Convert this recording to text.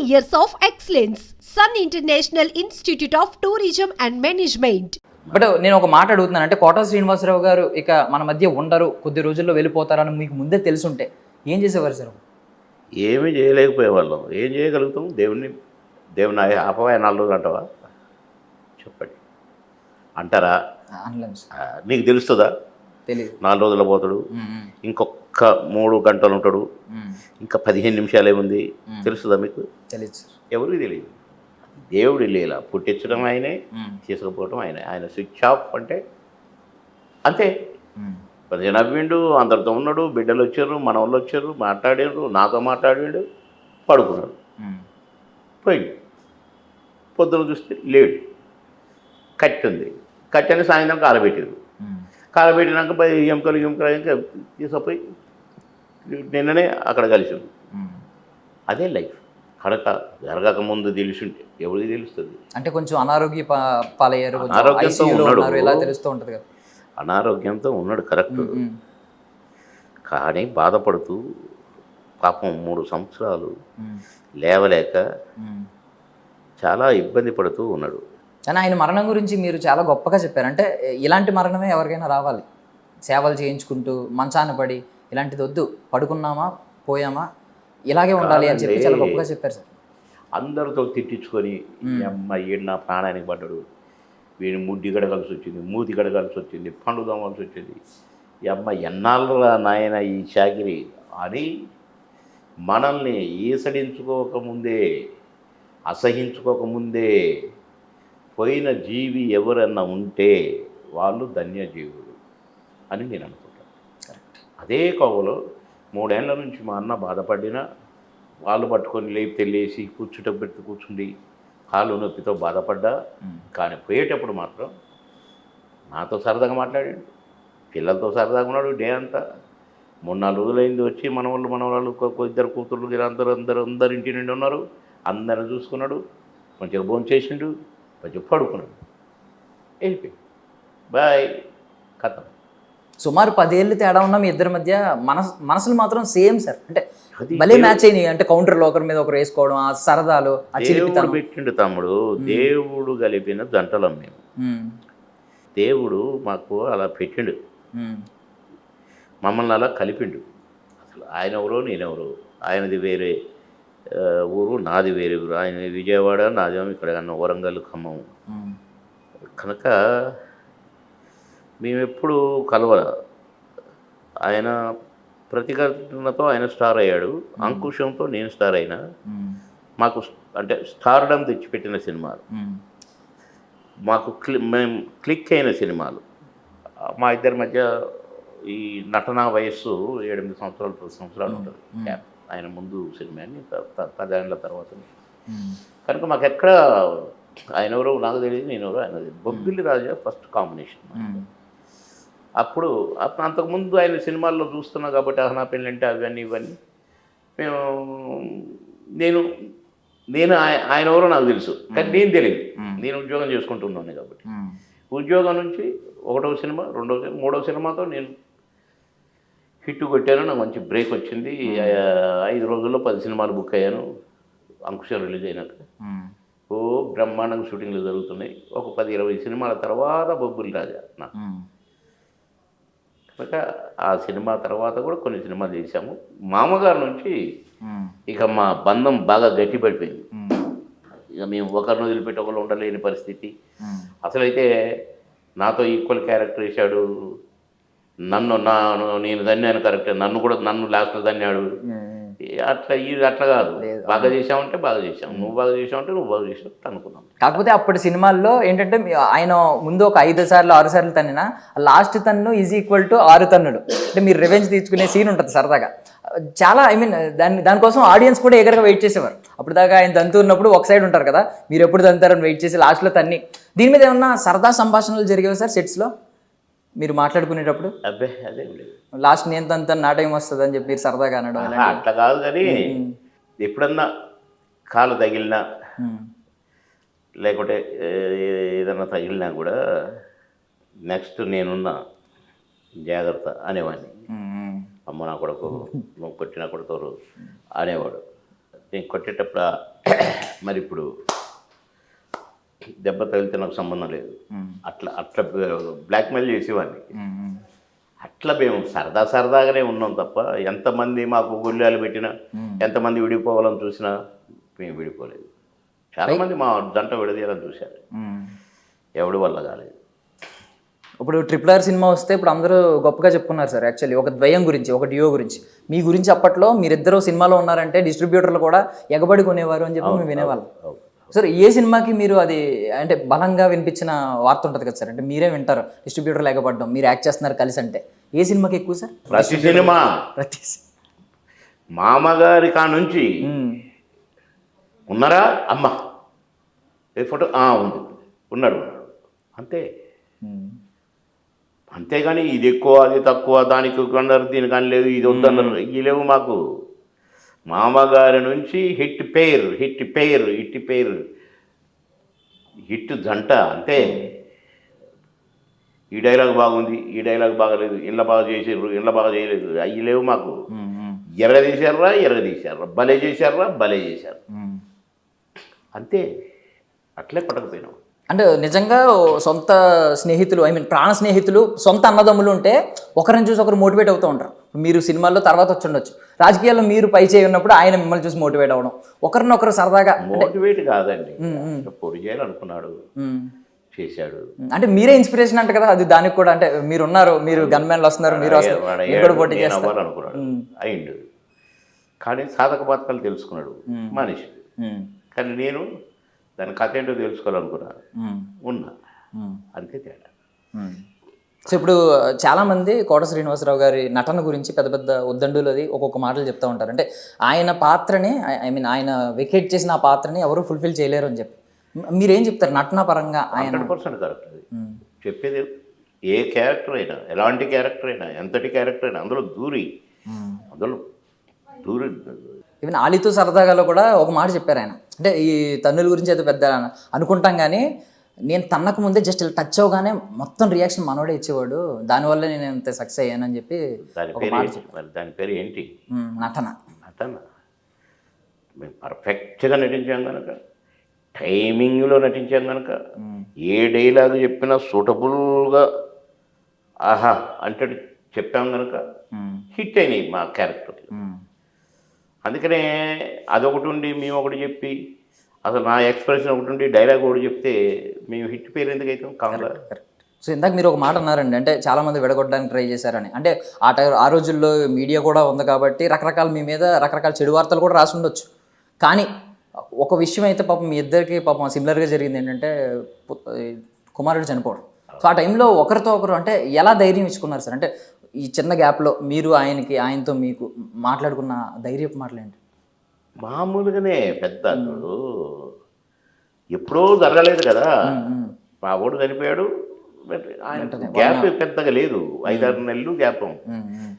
years of excellence. Sun International Institute of Tourism and Management. But నేను ఒక మాట అడుగుతున్నాను, అంటే కోట శ్రీనివాసరావు గారు ఇక మన మధ్య ఉండరు, కొద్ది రోజుల్లో వెళ్ళిపోతారని మీకు ముందే తెలుసుంటే ఏం చేసేవారు సార్? ఏమీ చేయలేకపోయేవాళ్ళం. ఏం చేయగలుగుతాం? దేవుని ఆపవా 4 రోజులు అంటావా? చెప్పండి, అంటారా? అనలేం సార్. నీకు తెలుస్తుందా? తెలియదు. 4 రోజుల్లో పోతాడు, ఇంకొక 3 గంటలు ఉంటాడు, ఇంకా 15 నిమిషాలు ఏముంది, తెలుస్తుందా మీకు? తెలియదు సార్. ఎవరికి తెలియదు. దేవుడి లీల, పుట్టించడం ఆయనే, తీసుకుపోవడం ఆయనే. ఆయన స్విచ్ ఆఫ్ అంటే అంతే. కొంచెం నవ్విండు, అందరితో ఉన్నాడు, బిడ్డలు వచ్చారు, మనవాళ్ళు వచ్చారు, మాట్లాడారు, నాతో మాట్లాడాడు, పడుకున్నాడు, పోయిండు. పొద్దున చూస్తే లేడు. కట్టి ఉంది, కట్టి అని సాయంత్రం కాలబెట్టారు. కాలబెట్టినాక ఎముకలు ఇంకా తీసుకుపోయి నిన్ననే అక్కడ కలిసింది. అదే లైఫ్. కడక జరగక ముందు తెలిసింటే ఎవరికి తెలుస్తుంది? అంటే కొంచెం అనారోగ్య పాలయ్యారు, అనారోగ్యంతో ఉన్నాడు, ఇలా తెలుస్తూ ఉంటుంది కదా. అనారోగ్యంతో ఉన్నాడు కరెక్ట్. కానీ బాధపడుతూ పాపం 3 సంవత్సరాలు లేవలేక చాలా ఇబ్బంది పడుతూ ఉన్నాడు. కానీ ఆయన మరణం గురించి మీరు చాలా గొప్పగా చెప్పారు. అంటే ఇలాంటి మరణమే ఎవరికైనా రావాలి, సేవలు చేయించుకుంటూ మంచాన పడి ఇలాంటిది వద్దు, పడుకున్నామా పోయామా ఇలాగే ఉండాలి అని చెప్పి చాలా గొప్పగా చెప్పారు సార్. అందరితో తిట్టించుకొని అమ్మాయి నా ప్రాణానికి పడ్డాడు, వీడిని ముడ్డి గడగాల్సి వచ్చింది, మూతి గడగాల్సి వచ్చింది, పండు దోమాల్సి వచ్చింది, ఈ అమ్మాయి ఎన్నాళ్ళరా నాయన ఈ చాకిరి అని మనల్ని ఈసడించుకోకముందే, అసహించుకోకముందే పోయిన జీవి ఎవరన్నా ఉంటే వాళ్ళు ధన్యజీవులు అని నేను అనుకుంటాను. అదే కోవలో 3 ఏళ్ల నుంచి మా అన్న బాధపడినా వాళ్ళు పట్టుకొని లేపి తెల్లేసి కూర్చుంటూ కూర్చుండి కాళ్ళు నొప్పితో బాధపడ్డా, కానీ పోయేటప్పుడు మాత్రం నాతో సరదాగా మాట్లాడాడు, పిల్లలతో సరదాగా ఉన్నాడు. డే అంతా 3-4 రోజులైంది వచ్చి మనవాళ్ళు 2 కూతుర్లు అందరు ఇంటి నుండి ఉన్నారు, అందరిని చూసుకున్నాడు, కొంచెం భోజనం చేసిండు, కొంచెం పడుకున్నాడు, వెళ్ళిపోయి బాయ్ కథ. సుమారు 10 ఏళ్ళు తేడా ఉన్న మీ ఇద్దరి మధ్య మనసులు మాత్రం సేమ్ సార్. అంటే భలే మ్యాచ్ అయినాయి. అంటే కౌంటర్లో ఒకరి మీద ఒకరు వేసుకోవడం, ఆ సరదాలు, దేవుడు పెట్టిండు తమ్ముడు, దేవుడు కలిపిన జంటలం మేము. దేవుడు మాకు అలా పెట్టిండు, మమ్మల్ని అలా కలిపిండు. అసలు ఆయన ఎవరో నేనెవరో, ఆయనది వేరే ఊరు, నాది వేరే ఊరు. ఆయన విజయవాడ, నాదేమో ఇక్కడ వరంగల్, ఖమ్మం. కనుక మేమెప్పుడు కలవల. ఆయన ప్రతిఘటనతో ఆయన స్టార్ అయ్యాడు, అంకుశంతో నేను స్టార్ అయినా. మాకు అంటే స్టార్డమ్ తెచ్చిపెట్టిన సినిమాలు, మాకు మేము క్లిక్ అయిన సినిమాలు. మా ఇద్దరి మధ్య ఈ నటనా వయస్సు 7-8 సంవత్సరాలు 10 సంవత్సరాలు ఉంటుంది. ఆయన ముందు సినిమా అని 10 ఏళ్ళ తర్వాత. కనుక మాకు ఎక్కడ ఆయన ఎవరో నాకు తెలియదు, నేను ఎవరో ఆయన తెలియదు. బొబ్బిలి రాజా ఫస్ట్ కాంబినేషన్. అప్పుడు అంతకుముందు ఆయన సినిమాల్లో చూస్తున్నా కాబట్టి అహనా పెళ్ళంటే అవన్నీ ఇవన్నీ నేను ఆయన ఎవరో నాకు తెలుసు, కానీ నేను తెలియదు. నేను ఉద్యోగం చేసుకుంటున్నాను కాబట్టి ఉద్యోగం నుంచి 1వ సినిమా, 2వ సినిమా, 3వ సినిమాతో నేను హిట్ కొట్టాను. నాకు మంచి బ్రేక్ వచ్చింది. 5 రోజుల్లో 10 సినిమాలు బుక్ అయ్యాను. అంకుశం రిలీజ్ అయినాక బ్రహ్మాండంగా షూటింగ్లు జరుగుతున్నాయి. ఒక 10-20 సినిమాల తర్వాత బొబ్బిలి రాజా నాకు. కనుక ఆ సినిమా తర్వాత కూడా కొన్ని సినిమాలు చేశాము. మామగారు నుంచి ఇక మా బంధం బాగా గట్టిపడిపోయింది. ఇక మేము ఒకరిని వదిలిపెట్టి ఒకరు ఉండలేని పరిస్థితి. అసలైతే నాతో ఈక్వల్ క్యారెక్టర్ వేశాడు, నేను దన్యాను కరెక్ట్, నన్ను లాస్ట్లో దన్యాడు. అట్లా కాదు, బాగా చేసామంటే బాగా చేసాం, నువ్వు బాగా చేసావంటే నువ్వు బాగా చేసావు అనుకున్నాం. కాకపోతే అప్పటి సినిమాల్లో ఏంటంటే ఆయన ముందు ఒక 5 సార్లు 6 సార్లు తన్నినా లాస్ట్ తన్ను ఈజ్ ఈక్వల్ టు 6 తన్నుడు. అంటే మీరు రివెంజ్ తీసుకునే సీన్ ఉంటుంది సరదాగా. చాలా దానికోసం ఆడియన్స్ కూడా ఎగరగా వెయిట్ చేసేవారు. అప్పుడు దాకా ఆయన దంతు ఉన్నప్పుడు ఒక సైడ్ ఉంటారు కదా, మీరు ఎప్పుడు దంతారని వెయిట్ చేసి లాస్ట్లో తన్ని. దీని మీద ఏమన్నా సరదా సంభాషణలు జరిగేవి సార్ సెట్స్లో మీరు మాట్లాడుకునేటప్పుడు? అబ్బే అదేం లేదు, లాస్ట్ నేను తంత నా టైం వస్తుంది అని చెప్పి సరదాగా అనడం అట్లా కాదు. కానీ ఎప్పుడన్నా కాలు తగిలినా లేకుంటే ఏదన్నా తగిలినా కూడా నెక్స్ట్ నేనున్న జాగ్రత్త అనేవాడిని. అమ్మ నా కొడుకు, నువ్వు కొట్టిన కొడుతారు అనేవాడు. నేను కొట్టేటప్పుడు మరి ఇప్పుడు దెబ్బ తగిలితే నాకు సంబంధం లేదు, అట్లా అట్లా బ్లాక్మెయిల్ చేసేవాడిని. అట్లా మేము సరదాగానే ఉన్నాం తప్ప ఎంతమంది మాకు గుళ్ళాలు పెట్టినా, ఎంతమంది విడిపోవాలని చూసినా మేము విడిపోలేదు. చాలామంది మా జంట విడదీయాలని చూశారు, ఎవడి వల్ల కాలేదు. ఇప్పుడు RRR సినిమా వస్తే ఇప్పుడు అందరూ గొప్పగా చెప్పుకున్నారు సార్. యాక్చువల్లీ ఒక ద్వయం గురించి, ఒక డ్యూయో గురించి, మీ గురించి అప్పట్లో మీరిద్దరూ సినిమాలో ఉన్నారంటే డిస్ట్రిబ్యూటర్లు కూడా ఎగబడి కొనేవారు అని చెప్పి మేము వినేవాళ్ళం. సార్ ఏ సినిమాకి మీరు అది అంటే బలంగా వినిపించిన వార్త ఉంటుంది కదా సార్, అంటే మీరే వింటారు డిస్ట్రిబ్యూటర్లు ఎగబడడం, మీరు యాక్ట్ చేస్తున్నారు కలిసి, అంటే ఏ సినిమాకి ఎక్కువ సార్? ప్రతి సినిమా, ప్రతి మామగారి కా నుంచి ఉన్నారా అమ్మ ఏ ఫోటో ఉంది, ఉన్నాడు అంతే. అంతేగాని ఇది ఎక్కువ అది తక్కువ, దానికి కొన్నారు దీనికి అని లేదు, ఇది వద్దన్నారు, ఇవి లేవు మాకు. మామగారి నుంచి హిట్ పేరు హిట్ జంట అంతే. ఈ డైలాగ్ బాగుంది, ఈ డైలాగ్ బాగలేదు, ఇళ్ళ బాగా చేసారు, ఇళ్ళ బాగా చేయలేదు, అవి లేవు మాకు. ఎర్ర భలే చేశారు అంతే. అట్లే పట్టకపోయినాం. అంటే నిజంగా సొంత స్నేహితులు, ఐ మీన్ ప్రాణ స్నేహితులు, సొంత అన్నదమ్ములు ఉంటే ఒకరిని చూసి ఒకరు మోటివేట్ అవుతూ ఉంటారు. మీరు సినిమాల్లో తర్వాత వచ్చి ఉండొచ్చు, రాజకీయాల్లో మీరు పై చేయి ఉన్నప్పుడు ఆయన మిమ్మల్ని చూసి మోటివేట్ అవ్వడం, ఒకరినొకరు సరదాగా. మోటివేట్ కాదండి, పొడి చేయాలనుకున్నాడు, చేశాడు. అంటే మీరే ఇన్స్పిరేషన్ అంట కదా అది, దానికి కూడా అంటే మీరు ఉన్నారు, మీరు గన్మెన్లు వస్తున్నారు, మీరు పోటీ చేస్తారు అనుకున్నాడు, అయిండు. కానీ సాధక బాధకాలు తెలుసుకున్నాడు మనిషి. కానీ నేను దాని కథ ఏంటో తెలుసుకోవాలనుకున్నా, ఉన్నా, అంతే తేడా. సో ఇప్పుడు చాలామంది కోట శ్రీనివాసరావు గారి నటన గురించి పెద్ద పెద్ద ఉద్దండులు అది ఒక్కొక్క మాటలు చెప్తూ ఉంటారు. అంటే ఆయన పాత్రని, ఐ మీన్ ఆయన వెకేట్ చేసిన ఆ పాత్రని ఎవరు ఫుల్ఫిల్ చేయలేరు అని చెప్పి, మీరేం చెప్తారు నటన పరంగా? 100% కరెక్ట్ అది చెప్పేది. ఏ క్యారెక్టర్ అయినా, ఎలాంటి క్యారెక్టర్ అయినా, ఎంతటి క్యారెక్టర్ అయినా అందులో దూరి ఈవెన్ ఆలితో సరదాగాలో కూడా ఒక మాట చెప్పారు ఆయన, అంటే ఈ తన్నుల గురించి అయితే పెద్ద అనుకుంటాం కానీ నేను తన్నకు ముందే జస్ట్ ఇలా టచ్ అవగానే మొత్తం రియాక్షన్ మనోడే ఇచ్చేవాడు, దానివల్ల నేను ఇంత సక్సెస్ అయ్యానని చెప్పి. దాని పేరు ఏంటి? నటన. మేము పర్ఫెక్ట్గా నటించాం కనుక, టైమింగ్లో నటించాం కనుక, ఏ డైలాగ్ చెప్పినా సూటబుల్గా ఆహా అంటే చెప్పాం కనుక హిట్ అయినాయి మా క్యారెక్టర్. అందుకనే అదొకటి ఉండి మేము ఒకటి చెప్పి, అసలు నా ఎక్స్ప్రెషన్ ఒకటి ఉండి డైలాగ్ ఒకటి చెప్తే మేము హిట్ పేరు ఎందుకు అవుతాం కాంగ్లా. సో ఇందాక మీరు ఒక మాట అన్నారండి, అంటే చాలామంది విడగొట్టడానికి ట్రై చేశారని. అంటే ఆ రోజుల్లో మీడియా కూడా ఉంది కాబట్టి రకరకాల మీ మీద రకరకాల చెడు వార్తలు కూడా రాసి ఉండొచ్చు. కానీ ఒక విషయం అయితే పాపం మీ ఇద్దరికి పాపం సిమిలర్గా జరిగింది, ఏంటంటే కుమారుడు చనిపోవడం. సో ఆ టైంలో ఒకరితో ఒకరు అంటే ఎలా ధైర్యం ఇచ్చుకున్నారు సార్? అంటే ఈ చిన్న గ్యాప్లో మీరు ఆయనతో మీకు మాట్లాడుకున్న ధైర్యపు మాటలు ఏంటి? మామూలుగానే పెద్ద ఎప్పుడో జరగలేదు కదా, మా ఓడు చనిపోయాడు, గ్యాప్ పెద్దగా లేదు, 5-6 నెలలు గ్యాప్.